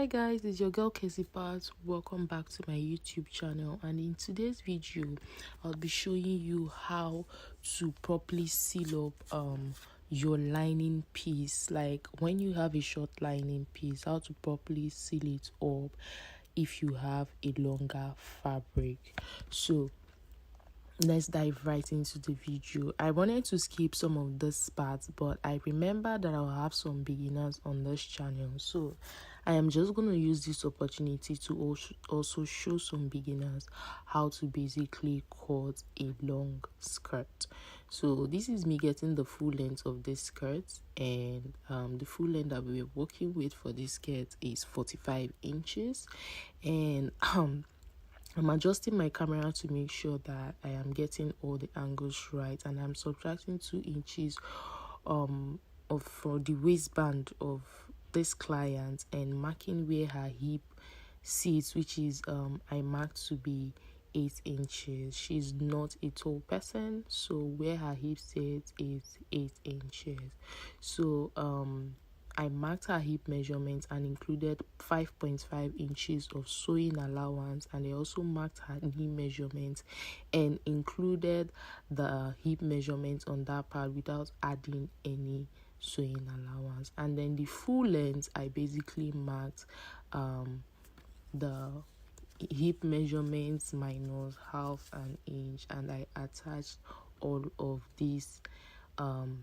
Hi guys, it's your girl Casey Part. Welcome back to my YouTube channel, and in today's video I'll be showing you how to properly seal up your lining piece. Like when you have a short lining piece, how to properly seal it up if you have a longer fabric. So let's dive right into the video. I wanted to skip some of this parts, but I remember that I'll have some beginners on this channel, so I am just going to use this opportunity to also show some beginners how to basically cut a long skirt. So this is me getting the full length of this skirt, and the full length that we're working with for this skirt is 45 inches, and I'm adjusting my camera to make sure that I am getting all the angles right, and I'm subtracting 2 inches for the waistband of this client and marking where her hip sits, which is I marked to be 8 inches. She's not a tall person, so where her hip sits is 8 inches. So I marked her hip measurements and included 5.5 inches of sewing allowance, and I also marked her knee measurements and included the hip measurements on that part without adding any sewing allowance. And then the full length, I basically marked the hip measurements minus half an inch, and I attached all of these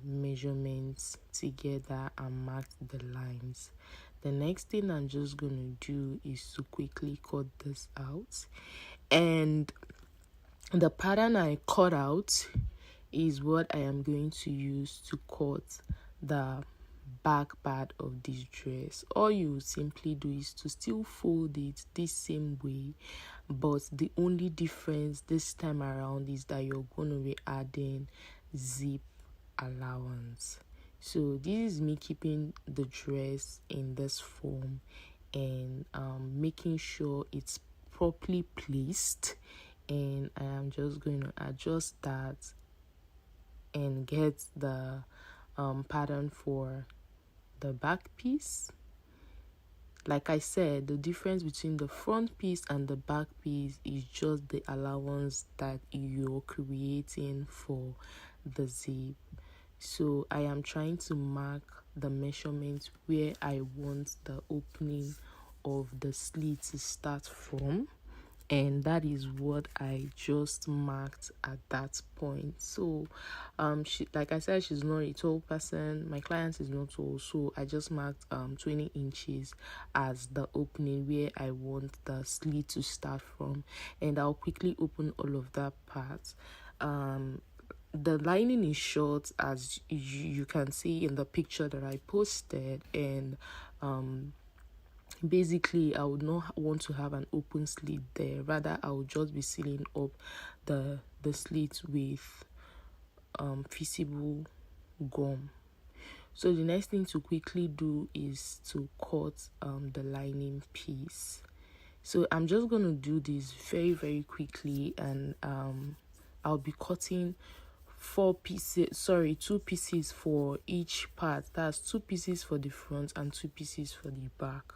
measurements together and marked the lines. The next thing I'm just gonna do is to quickly cut this out, and the pattern I cut out is what I am going to use to cut the back part of this dress. All you simply do is to still fold it the same way, but the only difference this time around is that you're going to be adding zip allowance. So this is me keeping the dress in this form and making sure it's properly placed, and I am just going to adjust that and get the pattern for the back piece. Like I said, the difference between the front piece and the back piece is just the allowance that you're creating for the zip. So I am trying to mark the measurement where I want the opening of the slit to start from, and that is what I just marked at that point. So she, like I said, she's not a tall person. My client is not tall, so I just marked 20 inches as the opening where I want the slit to start from, and I'll quickly open all of that part. The lining is short, as you can see in the picture that I posted, and basically I would not want to have an open slit there. Rather, I would just be sealing up the slit with fixable gum. So the next thing to quickly do is to cut the lining piece. So I'm just going to do this very quickly, and I'll be cutting 2 pieces for each part. That's 2 pieces for the front and 2 pieces for the back.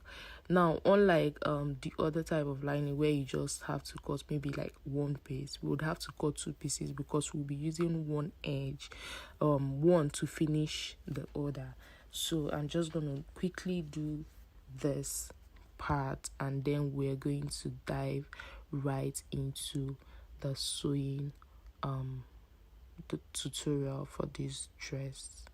Now, unlike the other type of lining where you just have to cut maybe like one piece, we would have to cut 2 pieces because we'll be using one edge, one to finish the other. So I'm just gonna quickly do this part, and then we're going to dive right into the sewing the tutorial for this dress.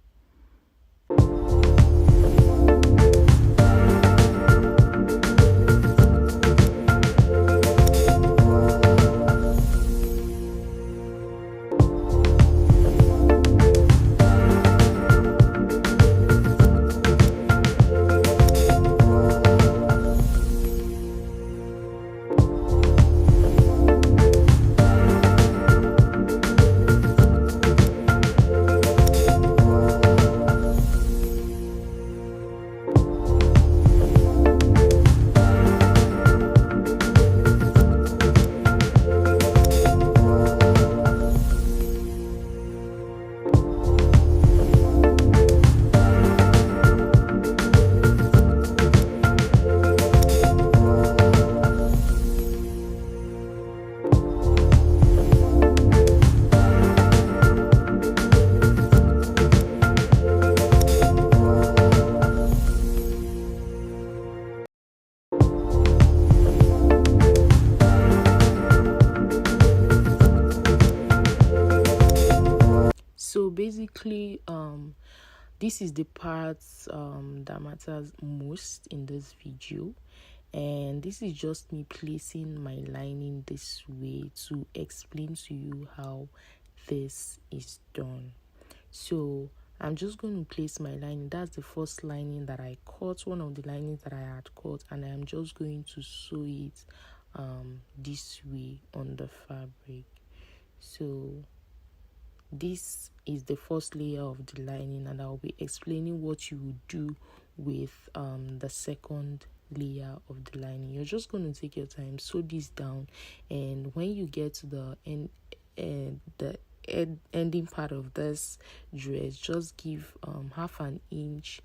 this is the parts that matters most in this video, and this is just me placing my lining this way to explain to you how this is done. So I'm just going to place my lining. That's the first lining that I cut, one of the linings that I had cut, and I'm just going to sew it this way on the fabric. So this is the first layer of the lining, and I'll be explaining what you would do with the second layer of the lining. You're just going to take your time, sew this down, and when you get to the ending part of this dress, just give half an inch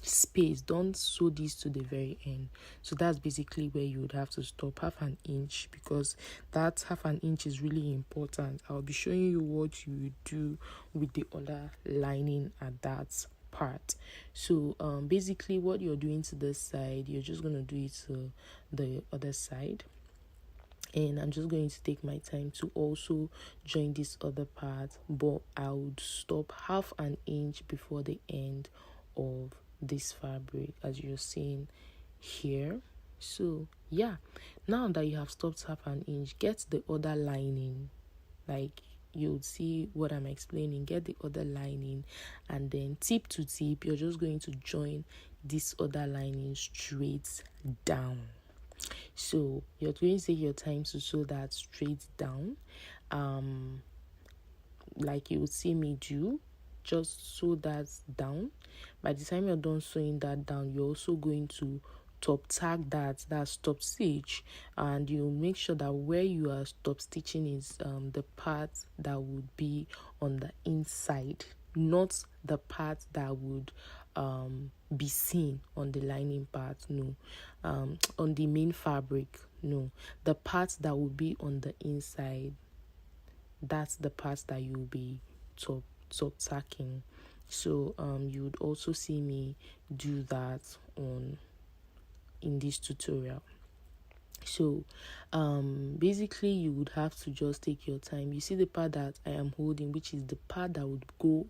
space. Don't sew this to the very end. So that's basically where you would have to stop, half an inch, because that half an inch is really important. I'll be showing you what you would do with the other lining at that part. So basically what you're doing to this side, you're just going to do it to the other side, and I'm just going to take my time to also join this other part, but I would stop half an inch before the end of this fabric, as you're seeing here. So yeah, now that you have stopped half an inch, get the other lining, like you'll see what I'm explaining. Get the other lining, and then tip to tip, you're just going to join this other lining straight down. So you're going to take your time to sew that straight down, like you would see me do. Just sew that down. By the time you're done sewing that down, you're also going to top tack that top stitch, and you make sure that where you are top stitching is the part that would be on the inside, not the part that would be seen on the lining part. No, on the main fabric. No, the part that will be on the inside, that's the part that you'll be top tacking. So you would also see me do that in this tutorial. So basically you would have to just take your time. You see the part that I am holding, which is the part that would go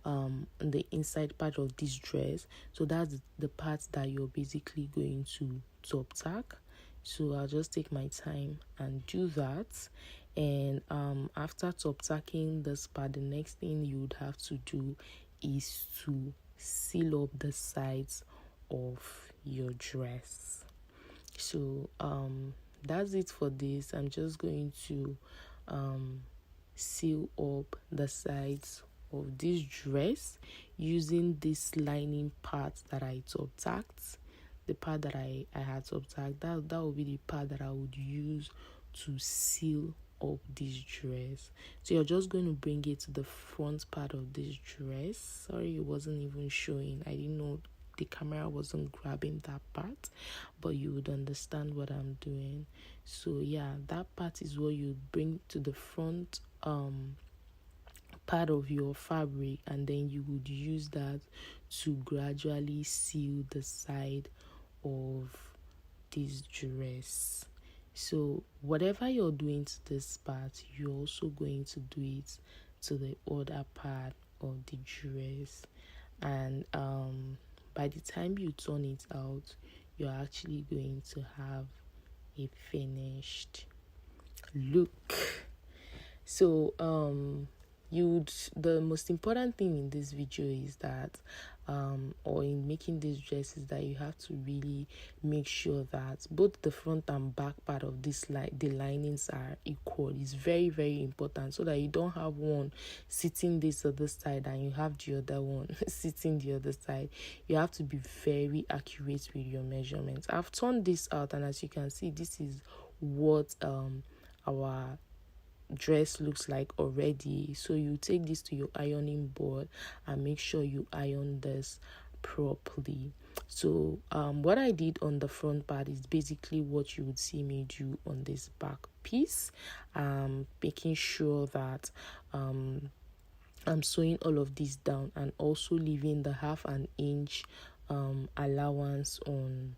on the inside part of this dress. So that's the part that you're basically going to top tack. So I'll just take my time and do that. And after top tacking this part, the next thing you would have to do is to seal up the sides of your dress. So that's it for this. I'm just going to seal up the sides of this dress using this lining part that I top tacked. The part that I had top tacked, that will be the part that I would use to seal up this dress. So you're just going to bring it to the front part of this dress. Sorry, it wasn't even showing. I didn't know the camera wasn't grabbing that part, but you would understand what I'm doing. So yeah, that part is what you bring to the front part of your fabric, and then you would use that to gradually seal the side of this dress. So whatever you're doing to this part, you're also going to do it to the other part of the dress. And by the time you turn it out, you're actually going to have a finished look. So the most important thing in this video is that or in making this dress is that you have to really make sure that both the front and back part of this the linings are equal. It's very, very important, so that you don't have one sitting this other side and you have the other one sitting the other side. You have to be very accurate with your measurements. I've turned this out, and as you can see, this is what our dress looks like already. So you take this to your ironing board and make sure you iron this properly. So what I did on the front part is basically what you would see me do on this back piece, making sure that I'm sewing all of this down and also leaving the half an inch allowance on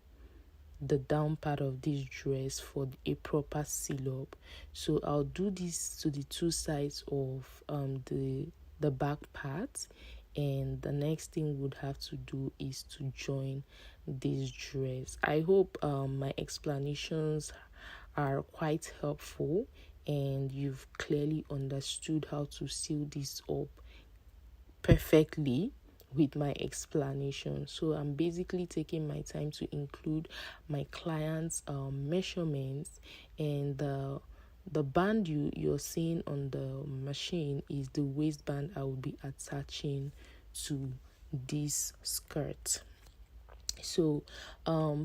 the down part of this dress for a proper seal up. So I'll do this to the two sides of the the back part, and the next thing we'd have to do is to join this dress. I hope my explanations are quite helpful and you've clearly understood how to sew this up perfectly with my explanation. So I'm basically taking my time to include my client's measurements, and the band you're seeing on the machine is the waistband I will be attaching to this skirt. So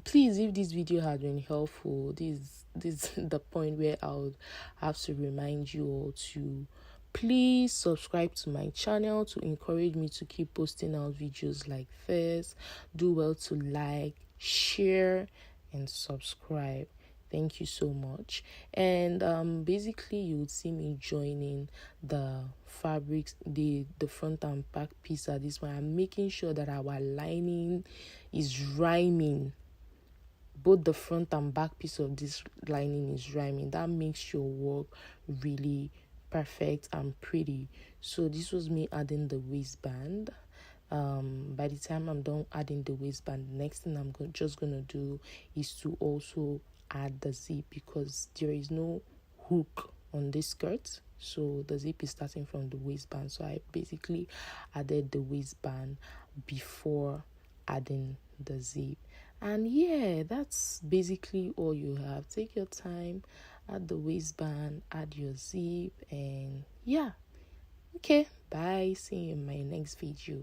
please, if this video has been helpful, this is the point where I'll have to remind you all to please subscribe to my channel to encourage me to keep posting out videos like this. Do well to like, share, and subscribe. Thank you so much. And basically you would see me joining the fabrics, the front and back piece at this one. I'm making sure that our lining is rhyming. Both the front and back piece of this lining is rhyming. That makes your work really perfect and pretty. So this was me adding the waistband. By the time I'm done adding the waistband, the next thing I'm just gonna do is to also add the zip, because there is no hook on this skirt, so the zip is starting from the waistband. So I basically added the waistband before adding the zip. And yeah, that's basically all you have. Take your time, add the waistband, add your zip, and yeah. Okay, bye. See you in my next video.